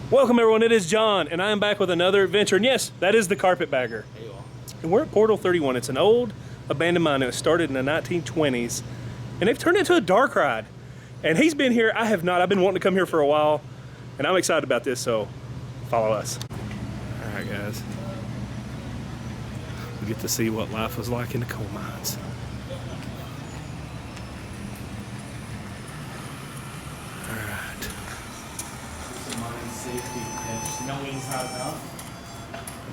Welcome everyone, it is John, and I am back with another adventure, and yes, that is the Carpetbagger. Hey y'all. And we're at Portal 31. It's an old abandoned mine that was started in the 1920s, and they've turned it into a dark ride. And he's been here, I have not. I've been wanting to come here for a while, and I'm excited about this, so follow us. All right, guys. We get to see what life was like in the coal mines. Safety and just knowing how enough.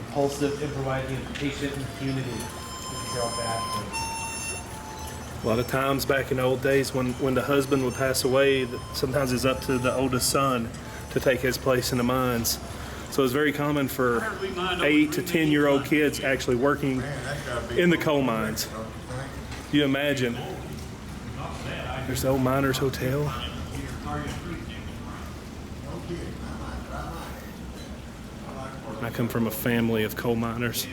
Impulsive, improvising, patient, and community. These are all bad things. A lot of times back in the old days when the husband would pass away, sometimes it's up to the oldest son to take his place in the mines. So it's very common for 8 to 10-year-old kids actually working in the coal mines. You imagine. There's the old Miners Hotel. I come from a family of coal miners.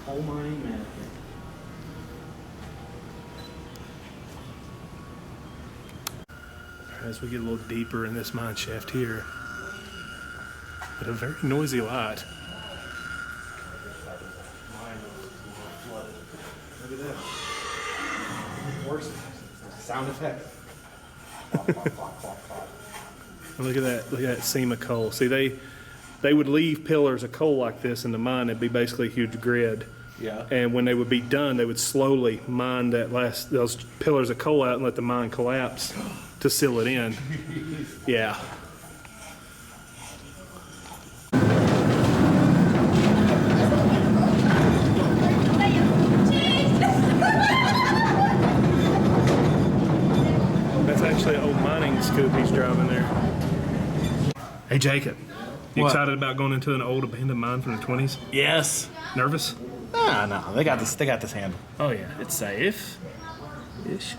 Coal mining mannequin. As we get a little deeper in this mine shaft here, but a very noisy light. Look at that. Worse sound effect. Look at that seam of coal. See, they would leave pillars of coal like this in the mine. It'd be basically a huge grid. Yeah. And when they would be done, they would slowly mine those pillars of coal out and let the mine collapse to seal it in. Yeah. Actually an old mining scoop he's driving there. Hey Jacob, you What? excited about going into an old abandoned mine from the 20s? Yes. Nervous? No, they got this handled. Oh yeah, it's safe. Ish.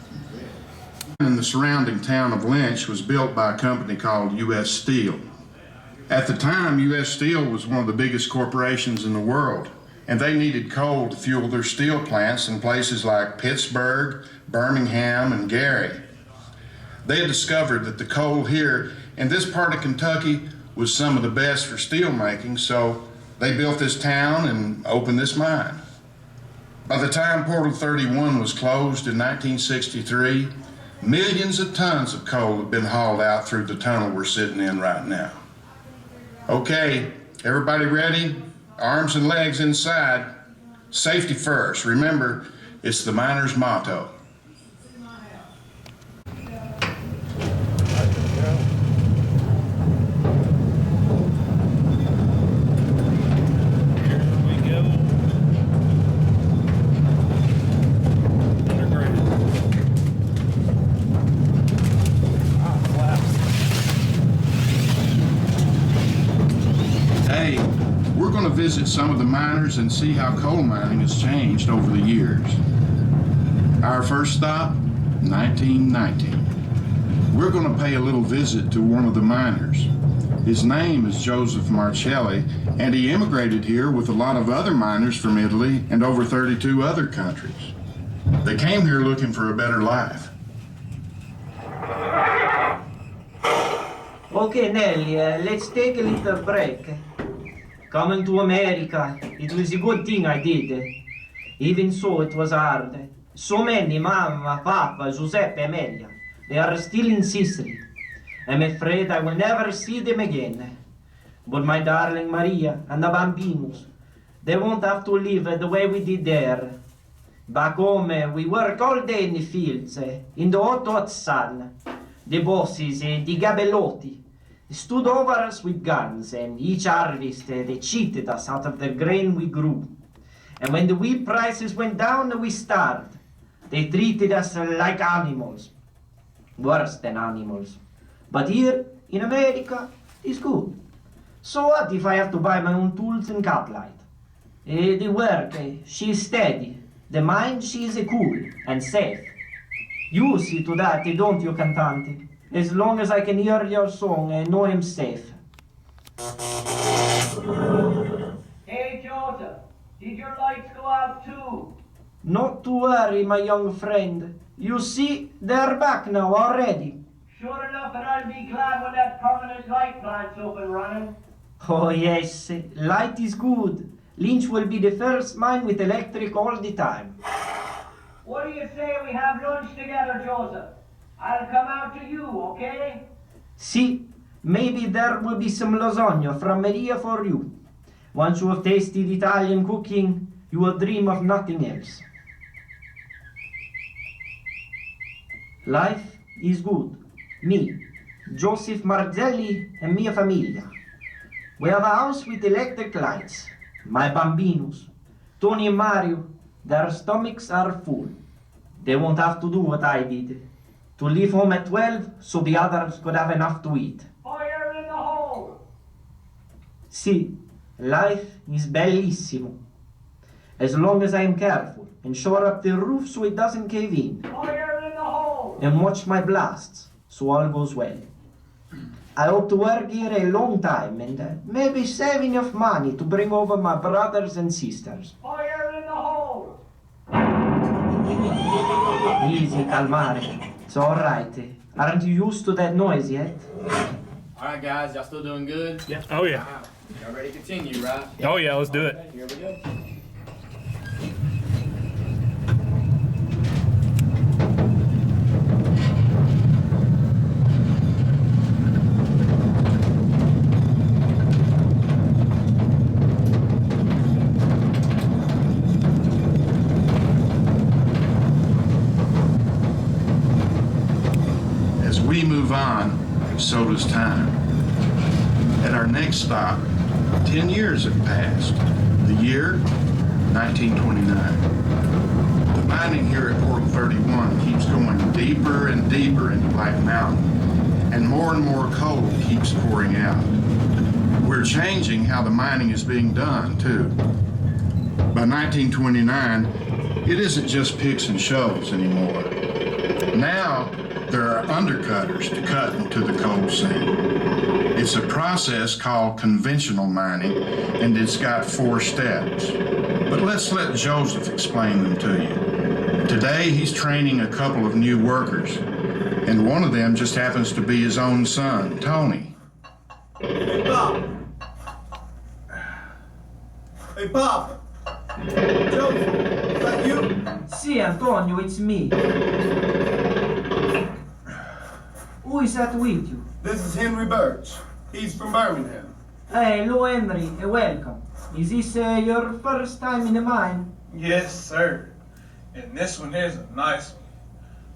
In the surrounding town of Lynch was built by a company called U.S. Steel. At the time, U.S. Steel was one of the biggest corporations in the world, and they needed coal to fuel their steel plants in places like Pittsburgh, Birmingham, and Gary. They had discovered that the coal here in this part of Kentucky was some of the best for steel making, so they built this town and opened this mine. By the time Portal 31 was closed in 1963, millions of tons of coal had been hauled out through the tunnel we're sitting in right now. Okay, everybody ready? Arms and legs inside. Safety first. Remember, it's the miner's motto. Visit some of the miners and see how coal mining has changed over the years. Our first stop, 1919. We're going to pay a little visit to one of the miners. His name is Joseph Marcelli, and he immigrated here with a lot of other miners from Italy and over 32 other countries. They came here looking for a better life. Okay, Nelly, let's take a little break. Coming to America, it was a good thing I did. Even so, it was hard. So many, Mama, Papa, Giuseppe, Amelia, they are still in Sicily. I'm afraid I will never see them again. But my darling Maria and the bambinos, they won't have to live the way we did there. Back home, we work all day in the fields, in the hot sun. The bosses, the gabellotti, stood over us with guns, and each harvest they cheated us out of the grain we grew. And when the wheat prices went down, we starved. They treated us like animals. Worse than animals. But here, in America, it's good. So what if I have to buy my own tools and caplight? The work, she's steady. The mind, she's cool and safe. You see to that, don't you, Cantante? As long as I can hear your song, I know I'm safe. Hey, Joseph, did your lights go out too? Not to worry, my young friend. You see, they're back now already. Sure enough, and I'll be glad when that permanent light plant's up and running. Oh yes, light is good. Lynch will be the first mine with electric all the time. What do you say we have lunch together, Joseph? I'll come out to you, okay? See, maybe there will be some lasagna from Maria for you. Once you have tasted Italian cooking, you will dream of nothing else. Life is good. Me, Joseph Marzelli, and mia famiglia. We have a house with electric lights. My bambinos, Tony and Mario, their stomachs are full. They won't have to do what I did. To leave home at 12 so the others could have enough to eat. Fire in the hole! See, life is bellissimo. As long as I am careful and shore up the roof so it doesn't cave in. Fire in the hole! And watch my blasts so all goes well. I hope to work here a long time and maybe save enough money to bring over my brothers and sisters. Fire in the hole! Easy, calmare. It's all right. Aren't you used to that noise yet? All right, guys, y'all still doing good? Yeah. Oh yeah. Y'all ready to continue, right? Oh yeah. Let's do it. Okay, here we go. As we move on, so does time. At our next stop, 10 years have passed. The year, 1929. The mining here at Portal 31 keeps going deeper and deeper into Black Mountain, and more coal keeps pouring out. We're changing how the mining is being done, too. By 1929, it isn't just picks and shovels anymore. Now, there are undercutters to cut into the coal seam. It's a process called conventional mining, and it's got 4 steps. But let's let Joseph explain them to you. Today, he's training a couple of new workers, and one of them just happens to be his own son, Tony. Hey, Pop. Hey, Pop. Joseph, is that you? See, Antonio, it's me. Who is that with you? This is Henry Birch. He's from Birmingham. Hey, hello, Henry, welcome. Is this your first time in a mine? Yes, sir. And this one here's a nice one.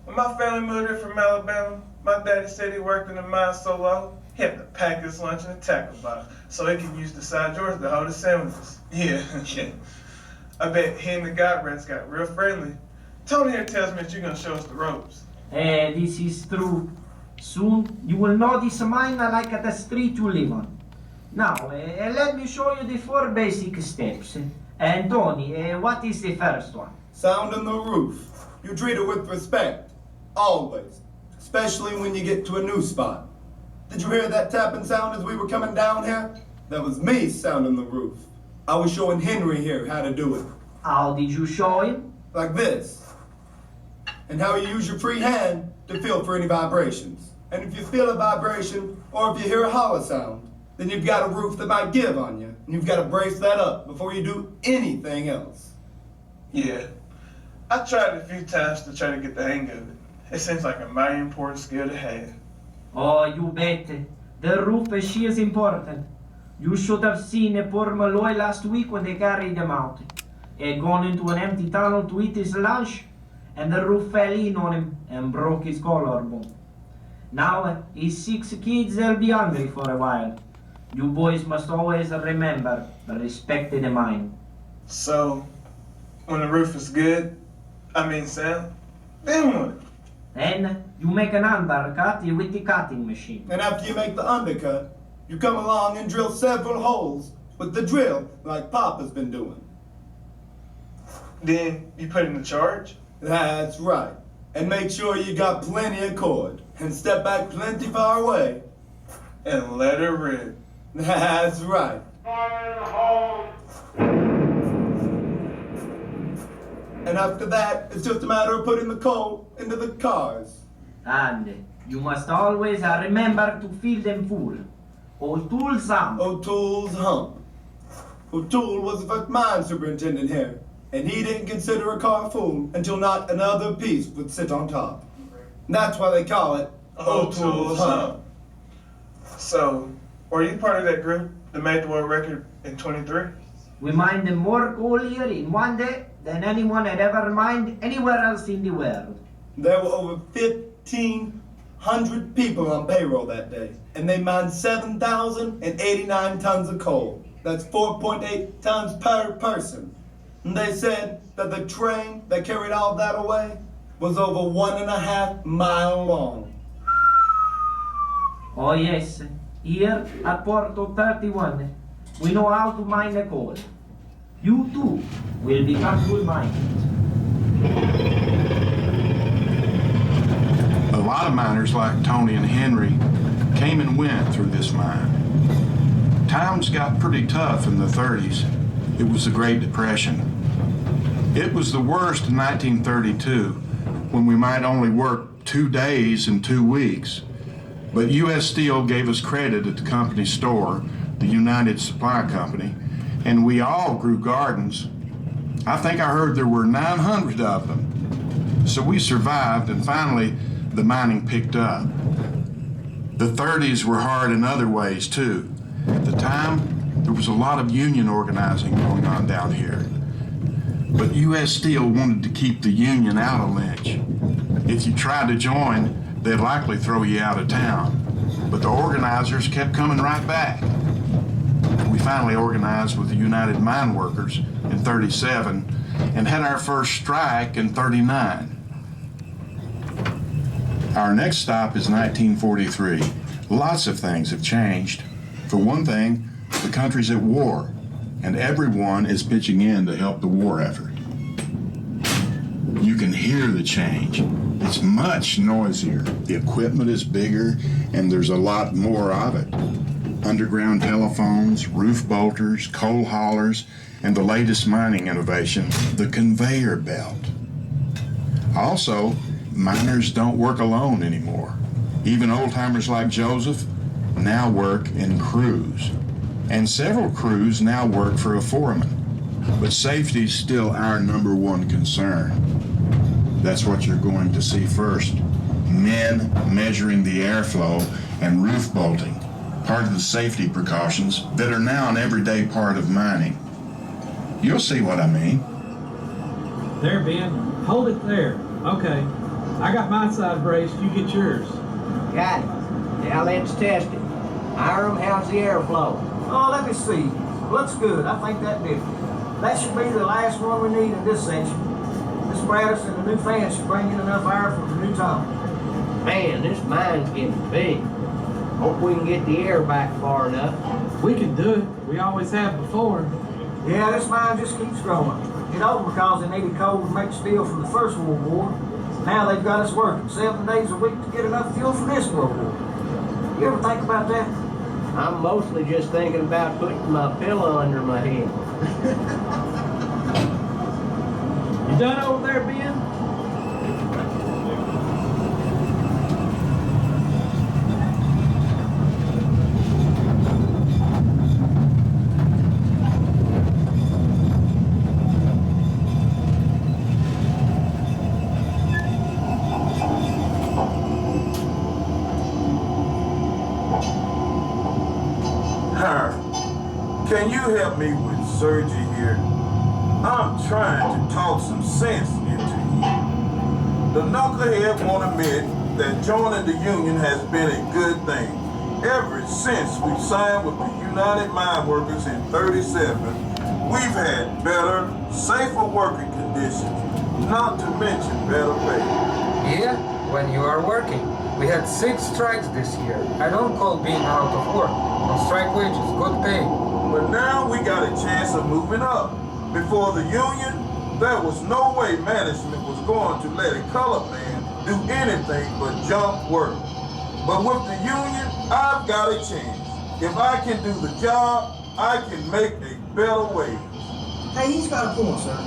When my family moved here from Alabama, my daddy said he worked in the mine so long, he had to pack his lunch in a tackle box so he could use the side drawers to hold his sandwiches. Yeah, yeah. I bet he and the guy rats got real friendly. Tony here tells me that you're gonna show us the ropes. Hey, this is true. Soon you will know this mine like the street you live on. Now, let me show you the 4 basic steps. And Tony, what is the first one? Sound on the roof. You treat it with respect. Always. Especially when you get to a new spot. Did you hear that tapping sound as we were coming down here? That was me sounding the roof. I was showing Henry here how to do it. How did you show him? Like this. And how you use your free hand to feel for any vibrations. And if you feel a vibration, or if you hear a hollow sound, then you've got a roof that might give on you. And you've got to brace that up before you do anything else. Yeah. I tried it a few times to try to get the hang of it. It seems like a mighty important skill to have. Oh, you bet. The roof, she is important. You should have seen poor Malloy last week when they carried him out. He had gone into an empty tunnel to eat his lunch, and the roof fell in on him and broke his collarbone. Now, his 6 kids, they'll be hungry for a while. You boys must always remember, respect the mine. So, when the roof is good, sound, then what? Then, you make an undercut with the cutting machine. And after you make the undercut, you come along and drill several holes with the drill like Papa's been doing. Then you put in the charge? That's right. And make sure you got plenty of cord. And step back plenty far away. And let her rip. That's right. Fire in the hole! And after that, it's just a matter of putting the coal into the cars. And you must always remember to fill them full. O'Toole's O'Toole's hump. O'Toole was the first mine superintendent here, and he didn't consider a car full until not another piece would sit on top. And that's why they call it O'Toole's hump. So, were you part of that group that made the world record in 23? We mined more coal here in one day than anyone had ever mined anywhere else in the world. There were over 1,500 people on payroll that day, and they mined 7,089 tons of coal. That's 4.8 tons per person. And they said that the train that carried all that away was over 1.5 miles long. Oh yes, here at Porto 31, we know how to mine the coal. You too will become good miners. A lot of miners like Tony and Henry came and went through this mine. Times got pretty tough in the 30s. It was the Great Depression. It was the worst in 1932, when we might only work 2 days and 2 weeks. But U.S. Steel gave us credit at the company store, the United Supply Company, and we all grew gardens. I think I heard there were 900 of them. So we survived, and finally the mining picked up. The 30s were hard in other ways too. At the time, there was a lot of union organizing going on down here. But U.S. Steel wanted to keep the union out of Lynch. If you tried to join, they'd likely throw you out of town. But the organizers kept coming right back. We finally organized with the United Mine Workers in 37 and had our first strike in 39. Our next stop is 1943. Lots of things have changed. For one thing, the country's at war, and everyone is pitching in to help the war effort. You can hear the change. It's much noisier. The equipment is bigger, and there's a lot more of it. Underground telephones, roof bolters, coal haulers, and the latest mining innovation, the conveyor belt. Also, miners don't work alone anymore. Even old-timers like Joseph now work in crews. And several crews now work for a foreman. But safety's still our #1 concern. That's what you're going to see first. Men measuring the airflow and roof bolting, part of the safety precautions that are now an everyday part of mining. You'll see what I mean. There, Ben. Hold it there. Okay. I got my side braced. You get yours. Got it. Now let's test it. Hiram, how's the airflow? Oh, let me see. Looks good. I think that did it. That should be the last one we need in this section. This apparatus and the new fan should bring in enough air for the new tunnel. Man, this mine's getting big. Hope we can get the air back far enough. We can do it. We always have before. Yeah, this mine just keeps growing. It opened because they needed coal to make steel from the First World War. Now they've got us working 7 days a week to get enough fuel for this World War. You ever think about that? I'm mostly just thinking about putting my pillow under my head. You done over there, Ben? Can you help me with Sergi here? I'm trying to talk some sense into you. The knucklehead won't admit that joining the union has been a good thing. Ever since we signed with the United Mine Workers in 37, we've had better, safer working conditions, not to mention better pay. Yeah, when you are working. We had 6 strikes this year. I don't call being out of work. On strike wages, good pay. But now we got a chance of moving up. Before the union, there was no way management was going to let a colored man do anything but jump work. But with the union, I've got a chance. If I can do the job, I can make a better wage. Hey, he's got a point, sir.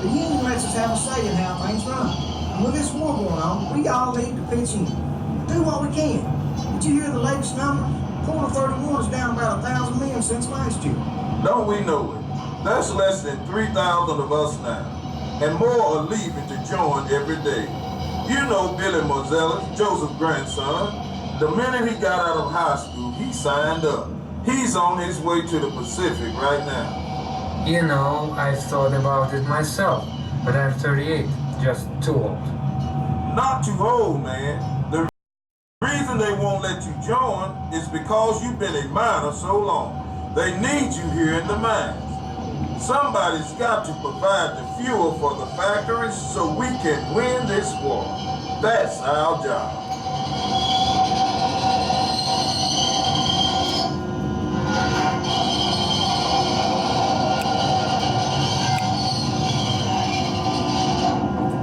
The union lets us have a say in how things run. And with this war going on, we all need to pitch in. Do what we can. Did you hear the latest numbers? Quarter 31 is down about 1,000 men since last year. Don't we know it? That's less than 3,000 of us now. And more are leaving to join every day. You know Billy Mozella, Joseph's grandson. The minute he got out of high school, he signed up. He's on his way to the Pacific right now. You know, I've thought about it myself, but I'm 38, just too old. Not too old, man. The reason they won't let you join is because you've been a miner so long. They need you here in the mines. Somebody's got to provide the fuel for the factories so we can win this war. That's our job.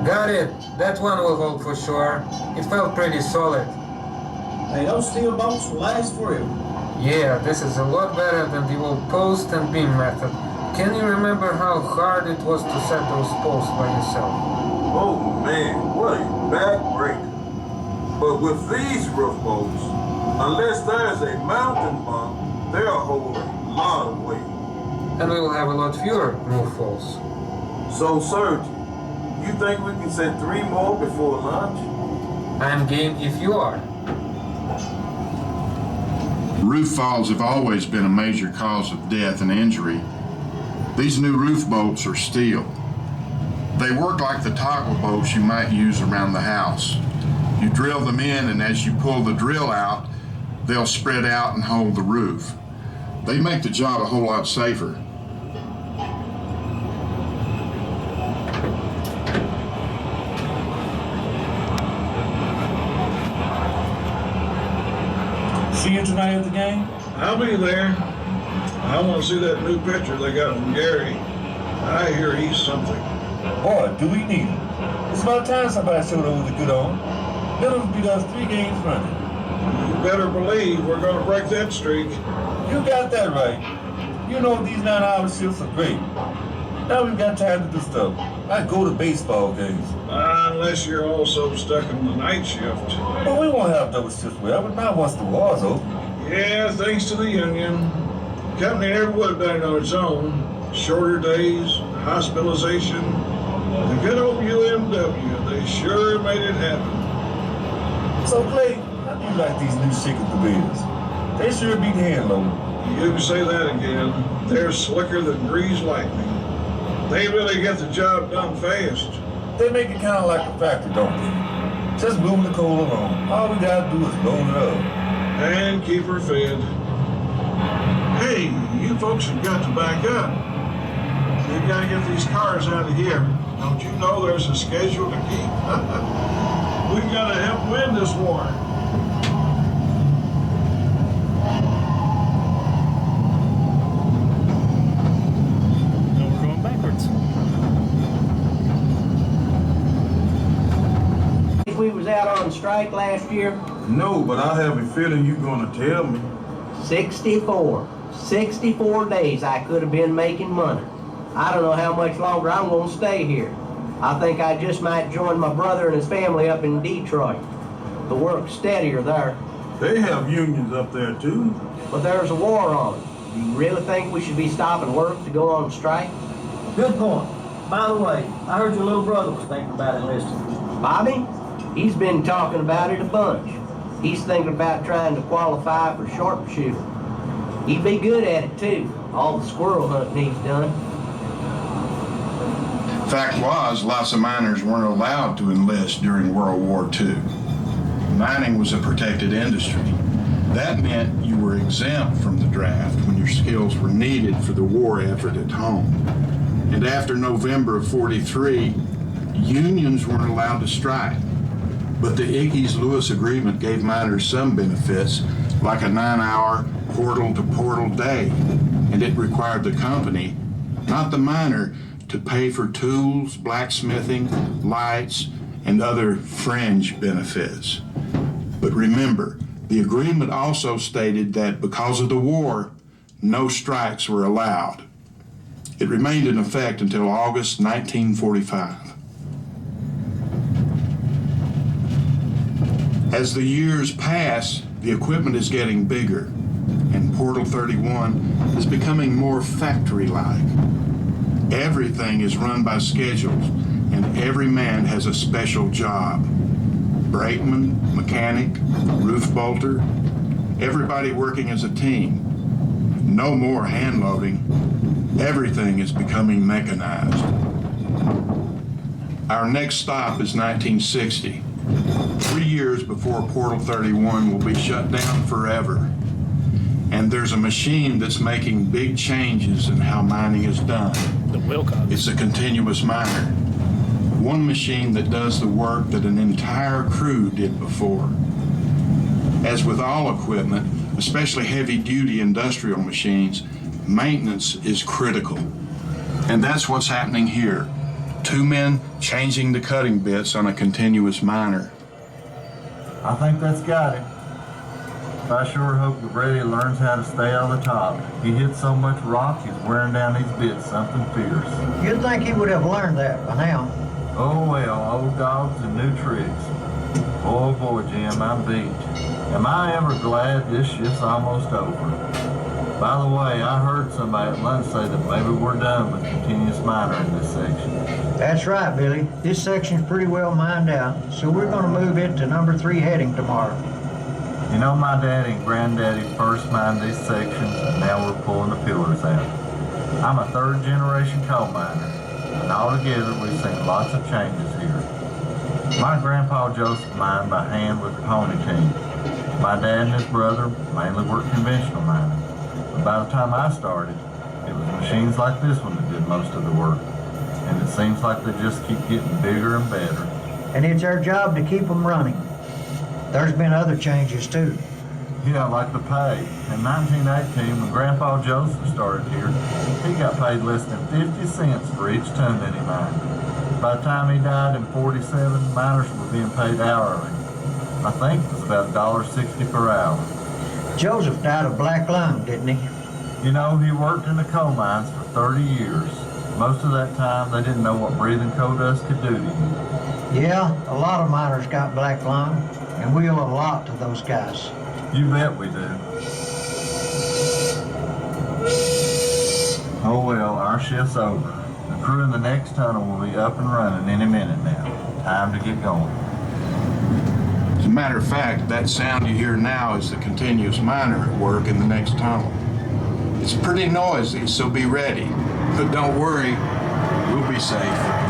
Got it. That one will hold for sure. It felt pretty solid. Hey, those steel bolts will last forever. Yeah, this is a lot better than the old post and beam method. Can you remember how hard it was to set those posts by yourself? Oh man, what a backbreaker. But with these roof bolts, unless there's a mountain bump, they'll hold a lot of weight. And we will have a lot fewer roof falls. So, Sergeant, you think we can set 3 more before lunch? I'm game if you are. Roof falls have always been a major cause of death and injury. These new roof bolts are steel. They work like the toggle bolts you might use around the house. You drill them in, and as you pull the drill out, they'll spread out and hold the roof. They make the job a whole lot safer. See you tonight at the game? I'll be there. I want to see that new picture they got from Gary. I hear he's something. Boy, do we need it. It's about time somebody showed up with a good arm. Let us beat us 3 games running. You better believe we're going to break that streak. You got that right. You know these 9-hour shifts are great. Now we've got time to do stuff. I go to baseball games. Unless you're also stuck in the night shift. But we won't have double shifts forever, not once the war's over. Yeah, thanks to the union. Company never would have done it on its own. Shorter days, hospitalization. The good old UMW, they sure made it happen. So, Clay, how do you like these new shaking debaters? They sure beat hand loaded. You can say that again. They're slicker than greased lightning. They really get the job done fast. They make it kind of like a factory, don't they? Just moving the coal along. All we gotta do is load it up. And keep her fed. Hey, you folks have got to back up. We've got to get these cars out of here. Don't you know there's a schedule to keep? We've got to help win this war. No, we're going backwards. If we was out on strike last year, No, but I have a feeling you're going to tell me. 64 days I could have been making money. I don't know how much longer I'm going to stay here. I think I just might join my brother and his family up in Detroit. The work's steadier there. They have unions up there, too. But there's a war on. Do you really think we should be stopping work to go on strike? Good point. By the way, I heard your little brother was thinking about enlisting. Bobby? He's been talking about it a bunch. He's thinking about trying to qualify for sharpshooter. He'd be good at it too, all the squirrel hunting he's done. Fact was, lots of miners weren't allowed to enlist during World War II. Mining was a protected industry. That meant you were exempt from the draft when your skills were needed for the war effort at home. And after November of '43, unions weren't allowed to strike. But the Ickes-Lewis Agreement gave miners some benefits, like a 9-hour portal-to-portal day, and it required the company, not the miner, to pay for tools, blacksmithing, lights, and other fringe benefits. But remember, the agreement also stated that because of the war, no strikes were allowed. It remained in effect until August 1945. As the years pass, the equipment is getting bigger, and Portal 31 is becoming more factory-like. Everything is run by schedules, and every man has a special job. Brakeman, mechanic, roof bolter, everybody working as a team. No more hand loading. Everything is becoming mechanized. Our next stop is 1960. 3 years before Portal 31 will be shut down forever. And there's a machine that's making big changes in how mining is done. The Wilcox. It's a continuous miner. One machine that does the work that an entire crew did before. As with all equipment, especially heavy-duty industrial machines, maintenance is critical. And that's what's happening here. 2 men changing the cutting bits on a continuous miner. I think that's got it. I sure hope that Brady learns how to stay on the top. He hits so much rock, he's wearing down these bits something fierce. You'd think he would have learned that by now. Oh well, old dogs and new tricks. Oh boy, Jim, I'm beat. Am I ever glad this shift's almost over? By the way, I heard somebody at lunch say that maybe we're done with continuous miner in this section. That's right, Billy. This section's pretty well mined out, so we're going to move it to number 3 heading tomorrow. You know, my daddy and granddaddy first mined these sections, and now we're pulling the pillars out. I'm a 3rd generation coal miner, and altogether we've seen lots of changes here. My grandpa Joseph mined by hand with a pony team. My dad and his brother mainly worked conventional mining. But by the time I started, it was machines like this one that did most of the work. And it seems like they just keep getting bigger and better. And it's our job to keep them running. There's been other changes too. Yeah, like the pay. In 1918, when Grandpa Joseph started here, he got paid less than 50 cents for each ton that he mined. By the time he died in 47, miners were being paid hourly. I think it was about $1.60 per hour. Joseph died of black lung, didn't he? You know, he worked in the coal mines for 30 years. Most of that time, they didn't know what breathing coal dust could do to you. Yeah, a lot of miners got black lung, and we owe a lot to those guys. You bet we do. Oh well, our shift's over. The crew in the next tunnel will be up and running any minute now. Time to get going. As a matter of fact, that sound you hear now is the continuous miner at work in the next tunnel. It's pretty noisy, so be ready. But don't worry, we'll be safe.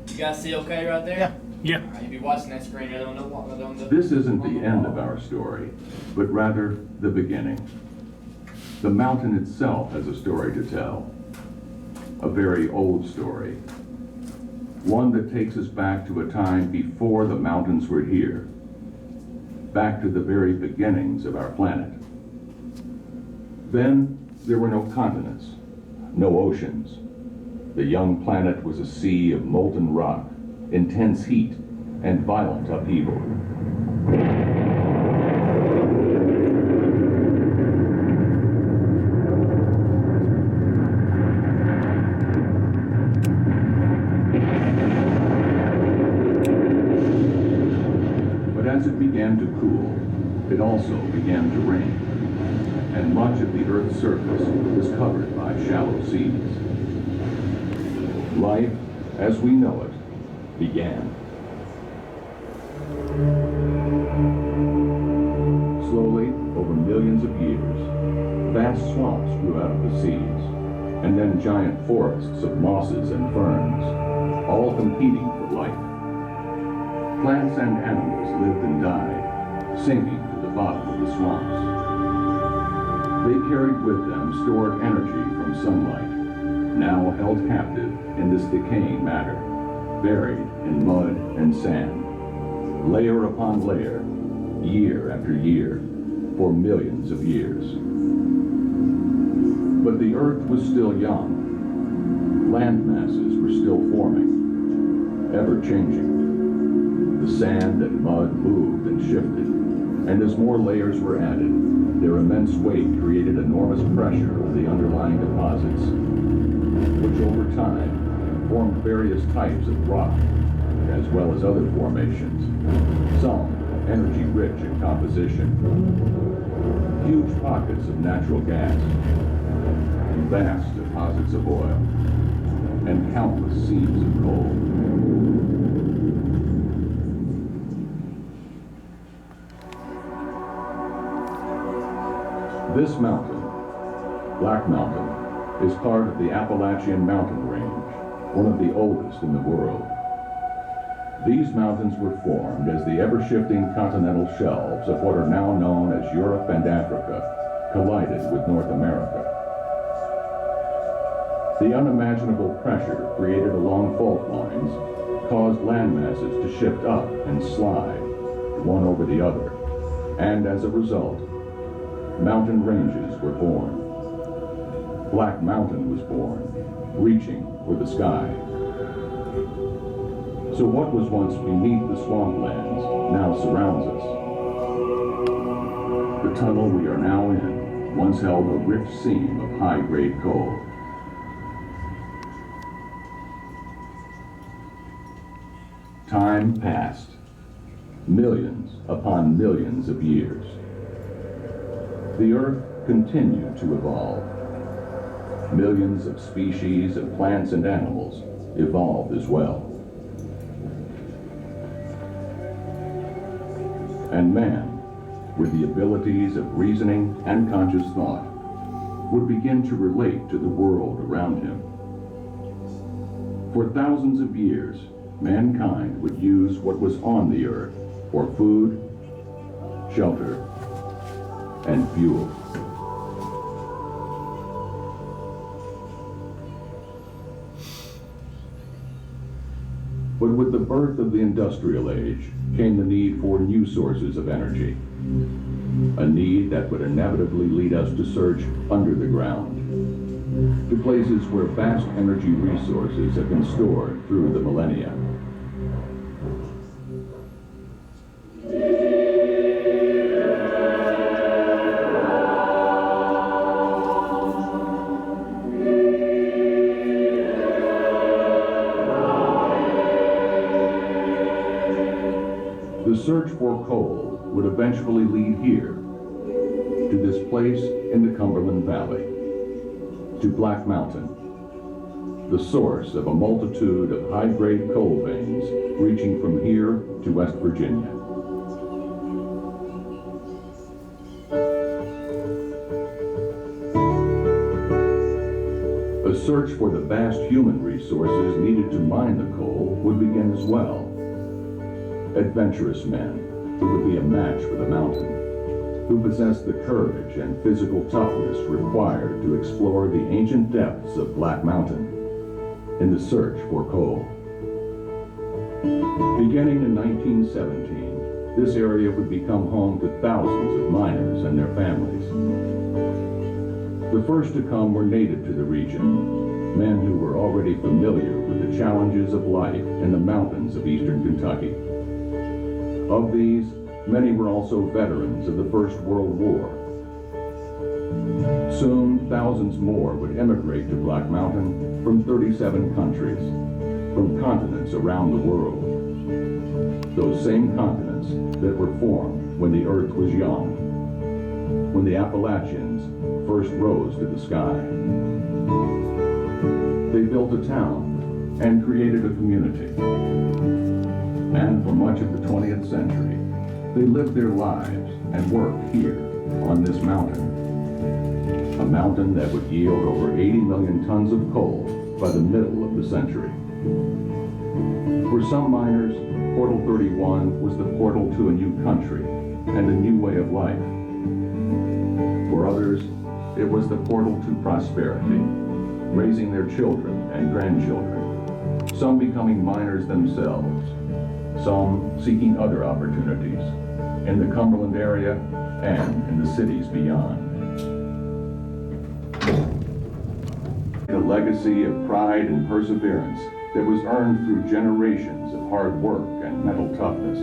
You guys see okay right there? Yeah. Yeah. You be watching that screen, you don't know what we're doing. This isn't the end of our story, but rather the beginning. The mountain itself has a story to tell. A very old story. One that takes us back to a time before the mountains were here. Back to the very beginnings of our planet. Then there were no continents, no oceans. The young planet was a sea of molten rock, intense heat, and violent upheaval. But as it began to cool, it also began to rain, and much of the Earth's surface was covered by shallow seas. Life, as we know it, began. Slowly, over millions of years, vast swamps grew out of the seas, and then giant forests of mosses and ferns, all competing for life. Plants and animals lived and died, sinking to the bottom of the swamps. They carried with them stored energy from sunlight, now held captive in this decaying matter, buried in mud and sand, layer upon layer, year after year, for millions of years. But the Earth was still young. Land masses were still forming, ever changing. The sand and mud moved and shifted, and as more layers were added, their immense weight created enormous pressure on the underlying deposits, which over time formed various types of rock, as well as other formations, some energy-rich in composition, huge pockets of natural gas, vast deposits of oil, and countless seams of coal. This mountain, Black Mountain, is part of the Appalachian Mountain Range, one of the oldest in the world. These mountains were formed as the ever-shifting continental shelves of what are now known as Europe and Africa collided with North America. The unimaginable pressure created along fault lines caused land masses to shift up and slide, one over the other, and as a result, mountain ranges were born. Black Mountain was born, reaching for the sky. So what was once beneath the swamplands now surrounds us. The tunnel we are now in once held a rich seam of high-grade coal. Time passed, millions upon millions of years. The Earth continued to evolve. Millions of species of plants and animals evolved as well. And man, with the abilities of reasoning and conscious thought, would begin to relate to the world around him. For thousands of years, mankind would use what was on the Earth for food, shelter, and fuel. But with the birth of the industrial age came the need for new sources of energy. A need that would inevitably lead us to search under the ground, to places where vast energy resources have been stored through the millennia. The search for coal would eventually lead here, to this place in the Cumberland Valley, to Black Mountain, the source of a multitude of high-grade coal veins reaching from here to West Virginia. A search for the vast human resources needed to mine the coal would begin as well. adventurous men who would be a match for the mountain, who possessed the courage and physical toughness required to explore the ancient depths of Black Mountain in the search for coal. Beginning in 1917, this area would become home to thousands of miners and their families. The first to come were native to the region, men who were already familiar with the challenges of life in the mountains of eastern Kentucky. Of these, many were also veterans of the First World War. Soon, thousands more would immigrate to Black Mountain from 37 countries, from continents around the world. Those same continents that were formed when the earth was young, when the Appalachians first rose to the sky. They built a town and created a community. And for much of the 20th century, they lived their lives and worked here on this mountain. A mountain that would yield over 80 million tons of coal by the middle of the century. For some miners, Portal 31 was the portal to a new country and a new way of life. For others, it was the portal to prosperity, raising their children and grandchildren, some becoming miners themselves, some seeking other opportunities in the Cumberland area and in the cities beyond. A legacy of pride and perseverance that was earned through generations of hard work and mental toughness.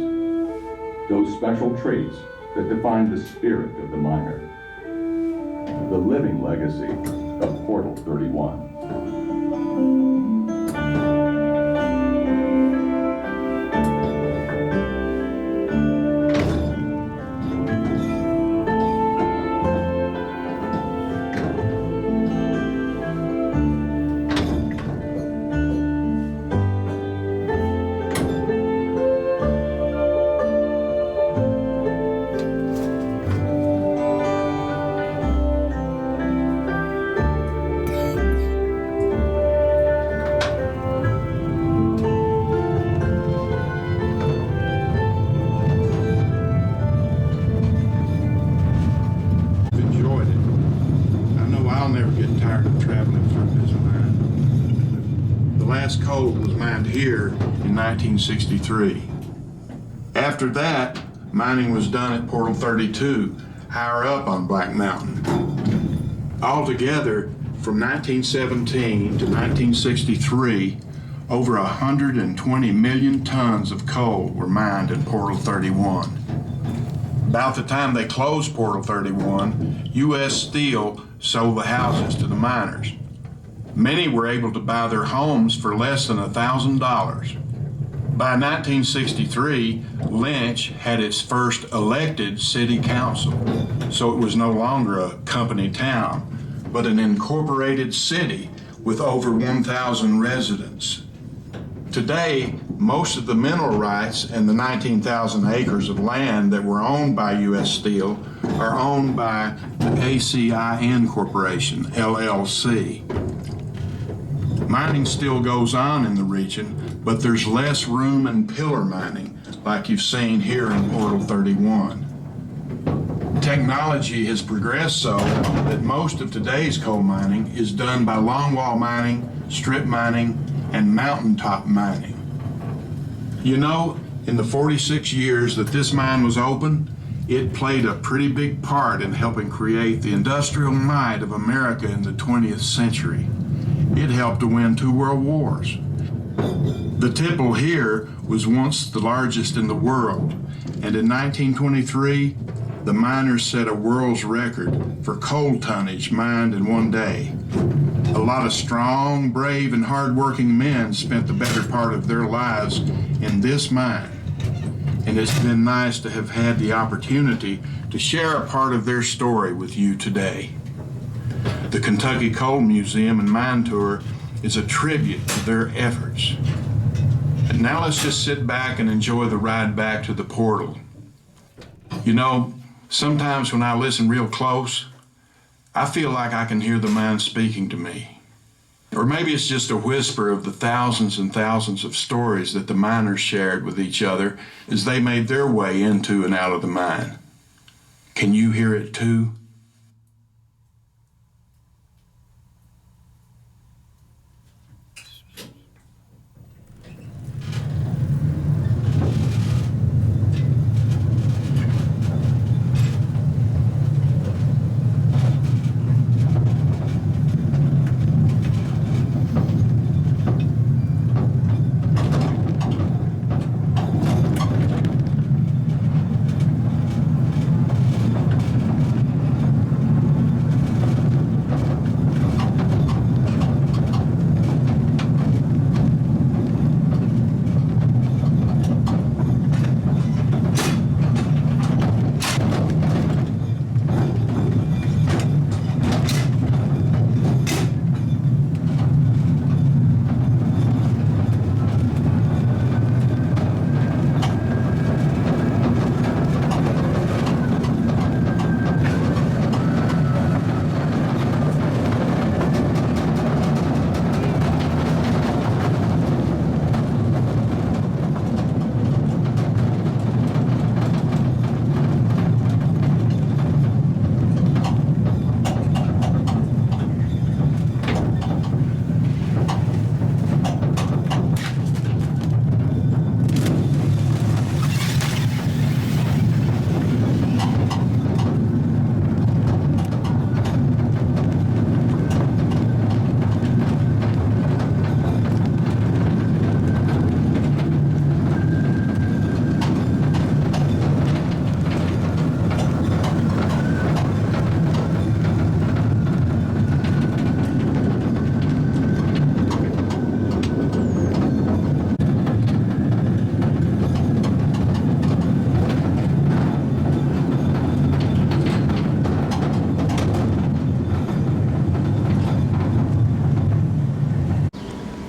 Those special traits that define the spirit of the miner. The living legacy of Portal 31. Coal was mined here in 1963. After that, mining was done at Portal 32, higher up on Black Mountain. Altogether, from 1917 to 1963, over 120 million tons of coal were mined in Portal 31. About the time they closed Portal 31, U.S. Steel sold the houses to the miners. Many were able to buy their homes for less than $1,000. By 1963, Lynch had its first elected city council, so it was no longer a company town, but an incorporated city with over 1,000 residents. Today, most of the mineral rights and the 19,000 acres of land that were owned by U.S. Steel are owned by the ACIN Corporation, LLC. Mining still goes on in the region, but there's less room and pillar mining like you've seen here in Portal 31. Technology has progressed so that most of today's coal mining is done by longwall mining, strip mining, and mountaintop mining. You know, in the 46 years that this mine was open, it played a pretty big part in helping create the industrial might of America in the 20th century. It helped to win 2 world wars. The tipple here was once the largest in the world, and in 1923, the miners set a world's record for coal tonnage mined in one day. A lot of strong, brave, and hard-working men spent the better part of their lives in this mine, and it's been nice to have had the opportunity to share a part of their story with you today. The Kentucky Coal Museum and Mine Tour is a tribute to their efforts. And now let's just sit back and enjoy the ride back to the portal. You know, sometimes when I listen real close, I feel like I can hear the mine speaking to me. Or maybe it's just a whisper of the thousands and thousands of stories that the miners shared with each other as they made their way into and out of the mine. Can you hear it too?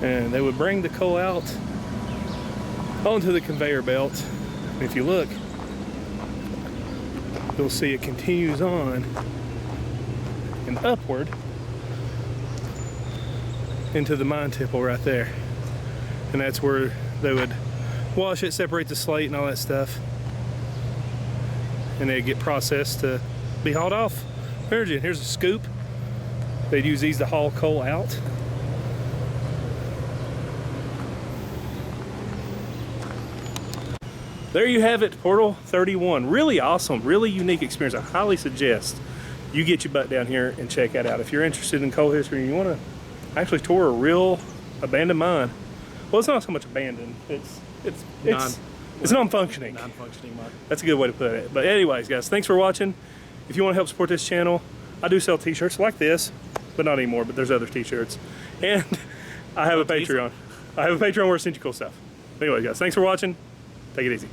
And they would bring the coal out onto the conveyor belt. And if you look, you'll see it continues on and upward into the mine tipple right there. And that's where they would wash it, separate the slate and all that stuff. And they'd get processed to be hauled off. Here's a scoop. They'd use these to haul coal out. There you have it, Portal 31. Really awesome, really unique experience. I highly suggest you get your butt down here and check that out. If you're interested in coal history and you want to actually tour a real abandoned mine. Well, it's not so much abandoned. It's non-functioning. Non-functioning mine. That's a good way to put it. But anyways, guys, thanks for watching. If you want to help support this channel, I do sell t-shirts like this, but not anymore, but there's other t-shirts. And I have a Patreon. I have a Patreon where I send you cool stuff. Anyway, guys, thanks for watching. Take it easy.